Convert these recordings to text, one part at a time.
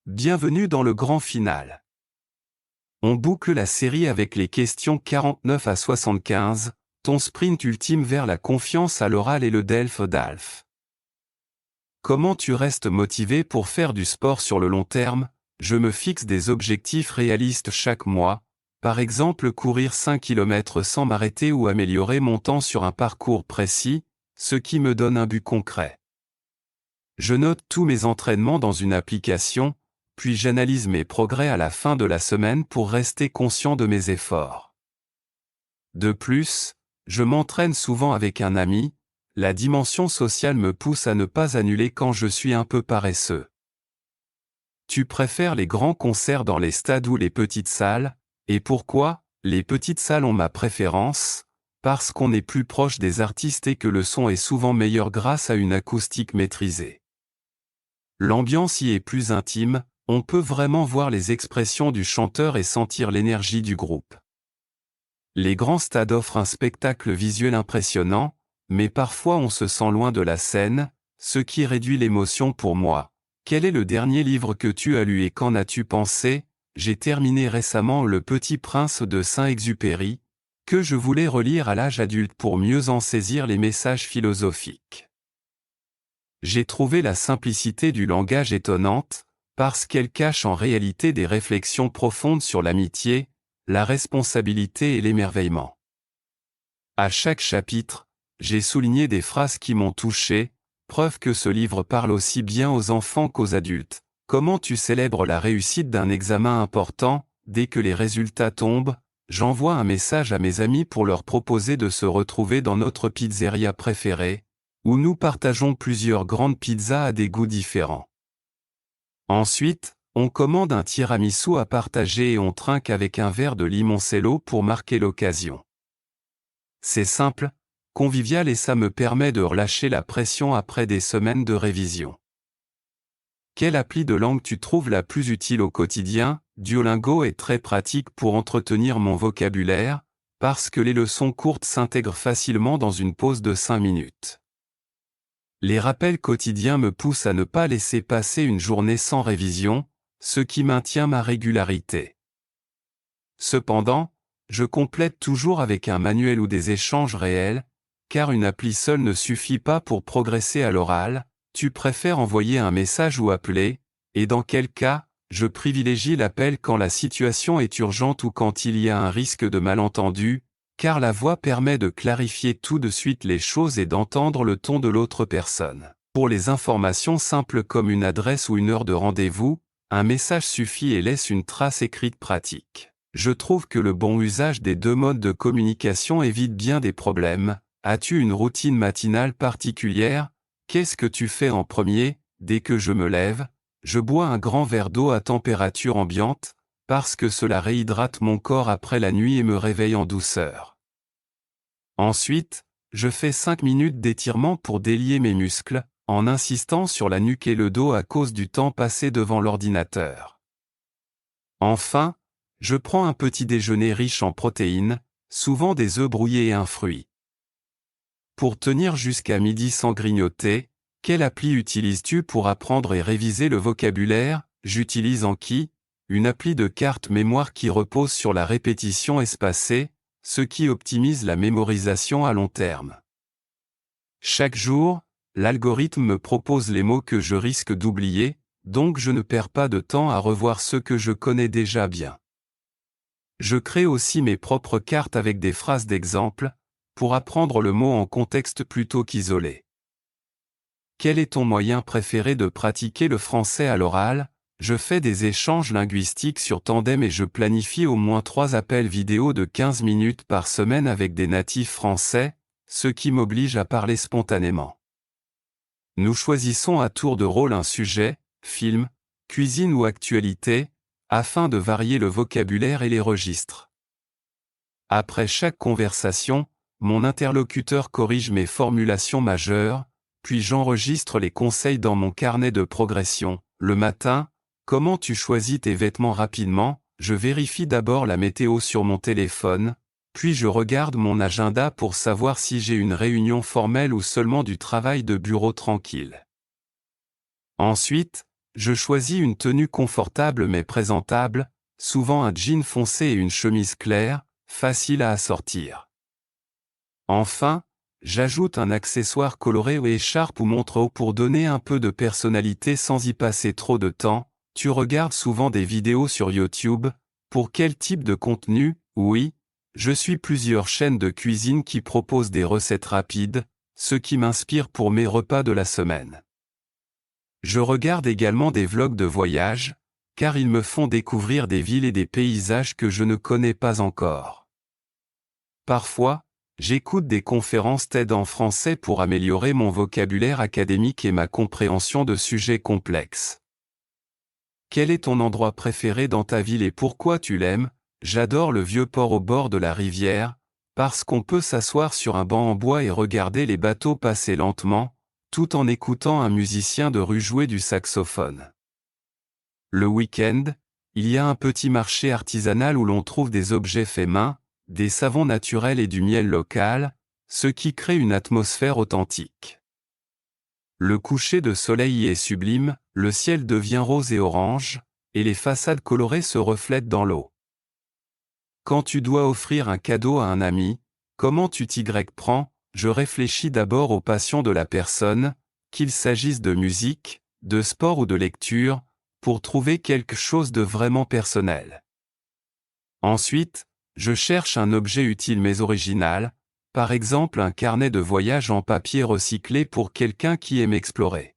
Bienvenue dans le grand final. On boucle la série avec les questions 49 à 75, ton sprint ultime vers la confiance à l'oral et le DELF d'Alf. Comment tu restes motivé pour faire du sport sur le long terme? Je me fixe des objectifs réalistes chaque mois, par exemple courir 5 km sans m'arrêter ou améliorer mon temps sur un parcours précis, ce qui me donne un but concret. Je note tous mes entraînements dans une application, puis j'analyse mes progrès à la fin de la semaine pour rester conscient de mes efforts. De plus, je m'entraîne souvent avec un ami, la dimension sociale me pousse à ne pas annuler quand je suis un peu paresseux. Tu préfères les grands concerts dans les stades ou les petites salles? Et pourquoi? Les petites salles ont ma préférence, parce qu'on est plus proche des artistes et que le son est souvent meilleur grâce à une acoustique maîtrisée. L'ambiance y est plus intime, on peut vraiment voir les expressions du chanteur et sentir l'énergie du groupe. Les grands stades offrent un spectacle visuel impressionnant, mais parfois on se sent loin de la scène, ce qui réduit l'émotion pour moi. Quel est le dernier livre que tu as lu et qu'en as-tu pensé? J'ai terminé récemment Le Petit Prince de Saint-Exupéry, que je voulais relire à l'âge adulte pour mieux en saisir les messages philosophiques. J'ai trouvé la simplicité du langage étonnante, parce qu'elle cache en réalité des réflexions profondes sur l'amitié, la responsabilité et l'émerveillement. À chaque chapitre, j'ai souligné des phrases qui m'ont touché, preuve que ce livre parle aussi bien aux enfants qu'aux adultes. Comment tu célèbres la réussite d'un examen important? Dès que les résultats tombent, j'envoie un message à mes amis pour leur proposer de se retrouver dans notre pizzeria préférée, où nous partageons plusieurs grandes pizzas à des goûts différents. Ensuite, on commande un tiramisu à partager et on trinque avec un verre de limoncello pour marquer l'occasion. C'est simple, convivial et ça me permet de relâcher la pression après des semaines de révision. Quelle appli de langue tu trouves la plus utile au quotidien? Duolingo est très pratique pour entretenir mon vocabulaire, parce que les leçons courtes s'intègrent facilement dans une pause de 5 minutes. Les rappels quotidiens me poussent à ne pas laisser passer une journée sans révision, ce qui maintient ma régularité. Cependant, je complète toujours avec un manuel ou des échanges réels, car une appli seule ne suffit pas pour progresser à l'oral. Tu préfères envoyer un message ou appeler? Et dans quel cas? Je privilégie l'appel quand la situation est urgente ou quand il y a un risque de malentendu, car la voix permet de clarifier tout de suite les choses et d'entendre le ton de l'autre personne. Pour les informations simples comme une adresse ou une heure de rendez-vous, un message suffit et laisse une trace écrite pratique. Je trouve que le bon usage des deux modes de communication évite bien des problèmes. As-tu une routine matinale particulière? Qu'est-ce que tu fais en premier? Dès que je me lève, je bois un grand verre d'eau à température ambiante, parce que cela réhydrate mon corps après la nuit et me réveille en douceur. Ensuite, je fais 5 minutes d'étirement pour délier mes muscles, en insistant sur la nuque et le dos à cause du temps passé devant l'ordinateur. Enfin, je prends un petit déjeuner riche en protéines, souvent des œufs brouillés et un fruit. Pour tenir jusqu'à midi sans grignoter, quelle appli utilises-tu pour apprendre et réviser le vocabulaire? J'utilise Anki, une appli de carte mémoire qui repose sur la répétition espacée, ce qui optimise la mémorisation à long terme. Chaque jour, l'algorithme me propose les mots que je risque d'oublier, donc je ne perds pas de temps à revoir ceux que je connais déjà bien. Je crée aussi mes propres cartes avec des phrases d'exemple, pour apprendre le mot en contexte plutôt qu'isolé. Quel est ton moyen préféré de pratiquer le français à l'oral? Je fais des échanges linguistiques sur Tandem et je planifie au moins 3 appels vidéo de 15 minutes par semaine avec des natifs français, ce qui m'oblige à parler spontanément. Nous choisissons à tour de rôle un sujet, film, cuisine ou actualité, afin de varier le vocabulaire et les registres. Après chaque conversation, mon interlocuteur corrige mes formulations majeures, puis j'enregistre les conseils dans mon carnet de progression. Le matin, comment tu choisis tes vêtements rapidement? Je vérifie d'abord la météo sur mon téléphone, puis je regarde mon agenda pour savoir si j'ai une réunion formelle ou seulement du travail de bureau tranquille. Ensuite, Je choisis une tenue confortable mais présentable, souvent un jean foncé et une chemise claire, facile à assortir. Enfin, j'ajoute un accessoire coloré ou écharpe ou montre pour donner un peu de personnalité sans y passer trop de temps. Tu regardes souvent des vidéos sur YouTube. Pour quel type de contenu? Oui, je suis plusieurs chaînes de cuisine qui proposent des recettes rapides, ce qui m'inspire pour mes repas de la semaine. Je regarde également des vlogs de voyage, car ils me font découvrir des villes et des paysages que je ne connais pas encore. Parfois, j'écoute des conférences TED en français pour améliorer mon vocabulaire académique et ma compréhension de sujets complexes. Quel est ton endroit préféré dans ta ville et pourquoi tu l'aimes? J'adore le vieux port au bord de la rivière, parce qu'on peut s'asseoir sur un banc en bois et regarder les bateaux passer lentement, tout en écoutant un musicien de rue jouer du saxophone. Le week-end, il y a un petit marché artisanal où l'on trouve des objets faits main, des savons naturels et du miel local, ce qui crée une atmosphère authentique. Le coucher de soleil y est sublime, le ciel devient rose et orange, et les façades colorées se reflètent dans l'eau. Quand tu dois offrir un cadeau à un ami, comment tu t'y prends? Je réfléchis d'abord aux passions de la personne, qu'il s'agisse de musique, de sport ou de lecture, pour trouver quelque chose de vraiment personnel. Ensuite, je cherche un objet utile mais original, par exemple un carnet de voyage en papier recyclé pour quelqu'un qui aime explorer.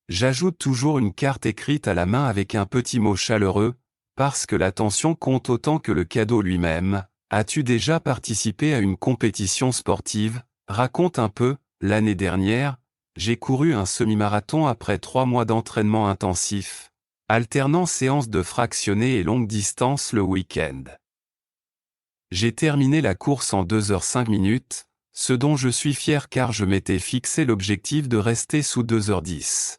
J'ajoute toujours une carte écrite à la main avec un petit mot chaleureux, parce que l'attention compte autant que le cadeau lui-même. As-tu déjà participé à une compétition sportive? Raconte un peu. L'année dernière, j'ai couru un semi-marathon après 3 mois d'entraînement intensif, alternant séances de fractionné et longue distance le week-end. J'ai terminé la course en 2h05, ce dont je suis fier car je m'étais fixé l'objectif de rester sous 2h10.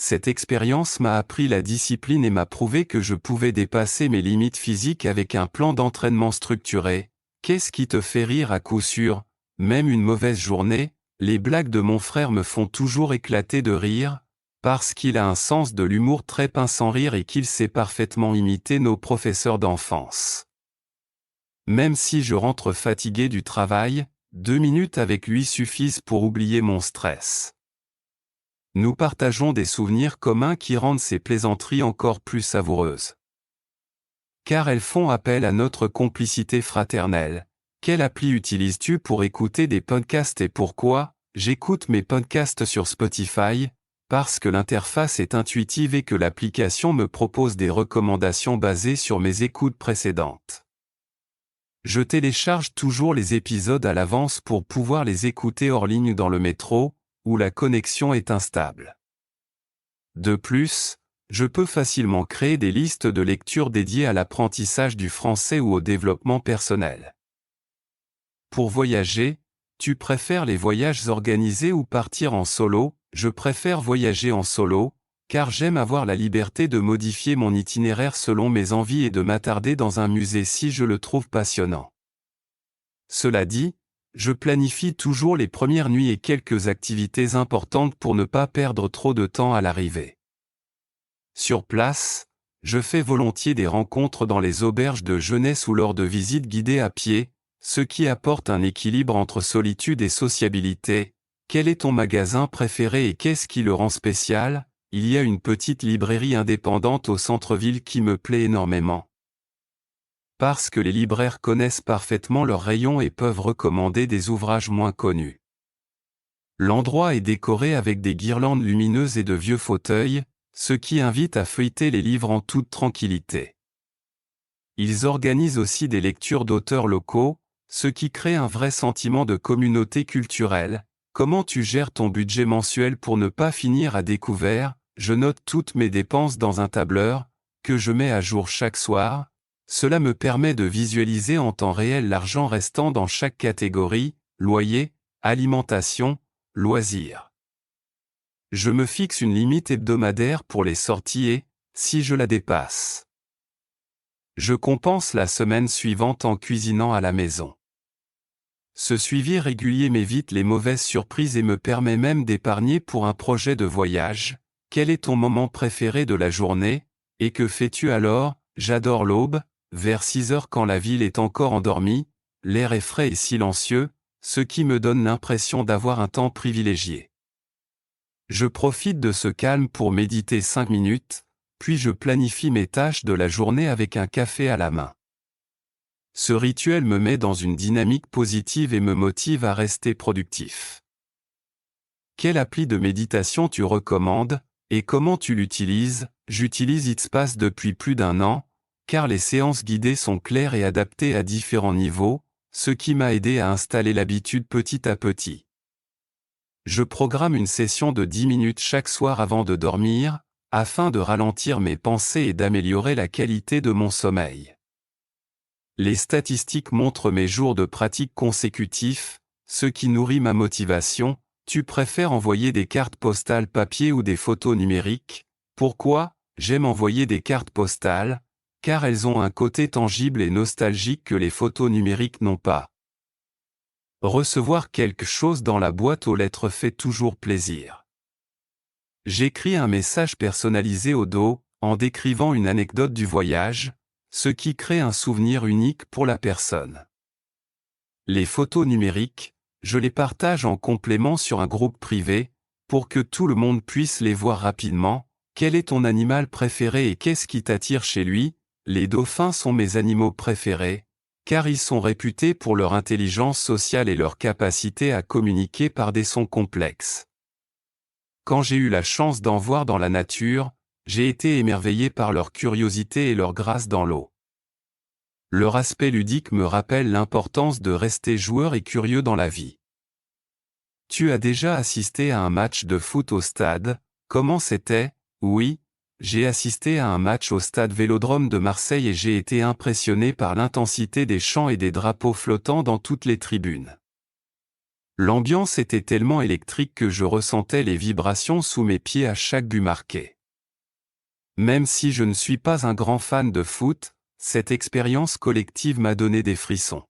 Cette expérience m'a appris la discipline et m'a prouvé que je pouvais dépasser mes limites physiques avec un plan d'entraînement structuré. Qu'est-ce qui te fait rire à coup sûr? Même une mauvaise journée, les blagues de mon frère me font toujours éclater de rire, parce qu'il a un sens de l'humour très pince sans rire et qu'il sait parfaitement imiter nos professeurs d'enfance. Même si je rentre fatigué du travail, 2 minutes avec lui suffisent pour oublier mon stress. Nous partageons des souvenirs communs qui rendent ces plaisanteries encore plus savoureuses. Car elles font appel à notre complicité fraternelle. Quelle appli utilises-tu pour écouter des podcasts et pourquoi? J'écoute mes podcasts sur Spotify, parce que l'interface est intuitive et que l'application me propose des recommandations basées sur mes écoutes précédentes. Je télécharge toujours les épisodes à l'avance pour pouvoir les écouter hors ligne dans le métro, où la connexion est instable. De plus, je peux facilement créer des listes de lecture dédiées à l'apprentissage du français ou au développement personnel. Pour voyager, tu préfères les voyages organisés ou partir en solo? Je préfère voyager en solo, car j'aime avoir la liberté de modifier mon itinéraire selon mes envies et de m'attarder dans un musée si je le trouve passionnant. Cela dit, je planifie toujours les premières nuits et quelques activités importantes pour ne pas perdre trop de temps à l'arrivée. Sur place, je fais volontiers des rencontres dans les auberges de jeunesse ou lors de visites guidées à pied, ce qui apporte un équilibre entre solitude et sociabilité. Quel est ton magasin préféré et qu'est-ce qui le rend spécial? Il y a une petite librairie indépendante au centre-ville qui me plaît énormément. Parce que les libraires connaissent parfaitement leurs rayons et peuvent recommander des ouvrages moins connus. L'endroit est décoré avec des guirlandes lumineuses et de vieux fauteuils, ce qui invite à feuilleter les livres en toute tranquillité. Ils organisent aussi des lectures d'auteurs locaux, ce qui crée un vrai sentiment de communauté culturelle. Comment tu gères ton budget mensuel pour ne pas finir à découvert? Je note toutes mes dépenses dans un tableur, que je mets à jour chaque soir. Cela me permet de visualiser en temps réel l'argent restant dans chaque catégorie, loyer, alimentation, loisirs. Je me fixe une limite hebdomadaire pour les sorties et, si je la dépasse, je compense la semaine suivante en cuisinant à la maison. Ce suivi régulier m'évite les mauvaises surprises et me permet même d'épargner pour un projet de voyage. Quel est ton moment préféré de la journée, et que fais-tu alors? J'adore l'aube, vers 6 heures quand la ville est encore endormie, l'air est frais et silencieux, ce qui me donne l'impression d'avoir un temps privilégié. Je profite de ce calme pour méditer 5 minutes, puis je planifie mes tâches de la journée avec un café à la main. Ce rituel me met dans une dynamique positive et me motive à rester productif. Quelle appli de méditation tu recommandes, et comment tu l'utilises? J'utilise Headspace depuis plus d'1 an, car les séances guidées sont claires et adaptées à différents niveaux, ce qui m'a aidé à installer l'habitude petit à petit. Je programme une session de 10 minutes chaque soir avant de dormir, afin de ralentir mes pensées et d'améliorer la qualité de mon sommeil. Les statistiques montrent mes jours de pratique consécutifs, ce qui nourrit ma motivation. Tu préfères envoyer des cartes postales papier ou des photos numériques? Pourquoi? J'aime envoyer des cartes postales, car elles ont un côté tangible et nostalgique que les photos numériques n'ont pas. Recevoir quelque chose dans la boîte aux lettres fait toujours plaisir. J'écris un message personnalisé au dos, en décrivant une anecdote du voyage, ce qui crée un souvenir unique pour la personne. Les photos numériques, je les partage en complément sur un groupe privé, pour que tout le monde puisse les voir rapidement. Quel est ton animal préféré et qu'est-ce qui t'attire chez lui? Les dauphins sont mes animaux préférés, car ils sont réputés pour leur intelligence sociale et leur capacité à communiquer par des sons complexes. Quand j'ai eu la chance d'en voir dans la nature, j'ai été émerveillé par leur curiosité et leur grâce dans l'eau. Leur aspect ludique me rappelle l'importance de rester joueur et curieux dans la vie. Tu as déjà assisté à un match de foot au stade? Comment c'était? Oui, j'ai assisté à un match au stade Vélodrome de Marseille et j'ai été impressionné par l'intensité des chants et des drapeaux flottants dans toutes les tribunes. L'ambiance était tellement électrique que je ressentais les vibrations sous mes pieds à chaque but marqué. Même si je ne suis pas un grand fan de foot, cette expérience collective m'a donné des frissons.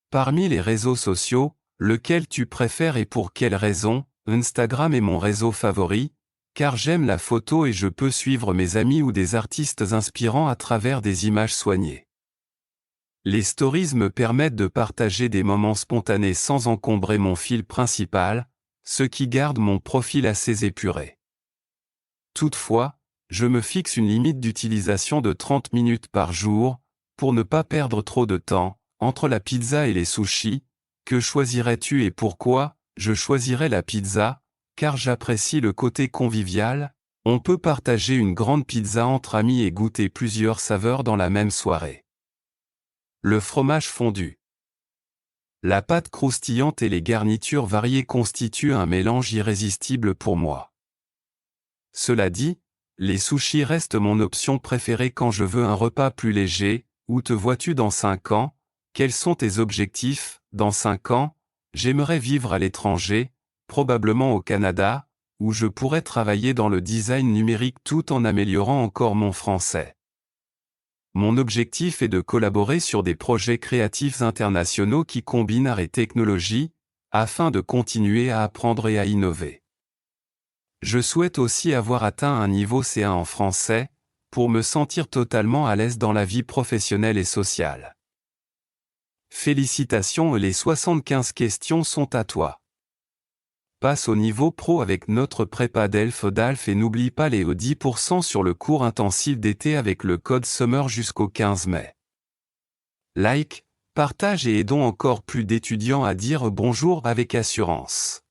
Parmi les réseaux sociaux, lequel tu préfères et pour quelle raison? Instagram est mon réseau favori, car j'aime la photo et je peux suivre mes amis ou des artistes inspirants à travers des images soignées. Les stories me permettent de partager des moments spontanés sans encombrer mon fil principal, ce qui garde mon profil assez épuré. Toutefois, je me fixe une limite d'utilisation de 30 minutes par jour, pour ne pas perdre trop de temps. Entre la pizza et les sushis, que choisirais-tu et pourquoi? Je choisirais la pizza, car j'apprécie le côté convivial. On peut partager une grande pizza entre amis et goûter plusieurs saveurs dans la même soirée. Le fromage fondu. La pâte croustillante et les garnitures variées constituent un mélange irrésistible pour moi. Cela dit, les sushis restent mon option préférée quand je veux un repas plus léger. Où te vois-tu dans 5 ans? Quels sont tes objectifs? Dans 5 ans, j'aimerais vivre à l'étranger, probablement au Canada, où je pourrais travailler dans le design numérique tout en améliorant encore mon français. Mon objectif est de collaborer sur des projets créatifs internationaux qui combinent art et technologie, afin de continuer à apprendre et à innover. Je souhaite aussi avoir atteint un niveau C1 en français, pour me sentir totalement à l'aise dans la vie professionnelle et sociale. Félicitations, les 75 questions sont à toi. Passe au niveau pro avec notre prépa DELF et n'oublie pas les 10% sur le cours intensif d'été avec le code SUMMER jusqu'au 15 mai. Like, partage et aidons encore plus d'étudiants à dire bonjour avec assurance.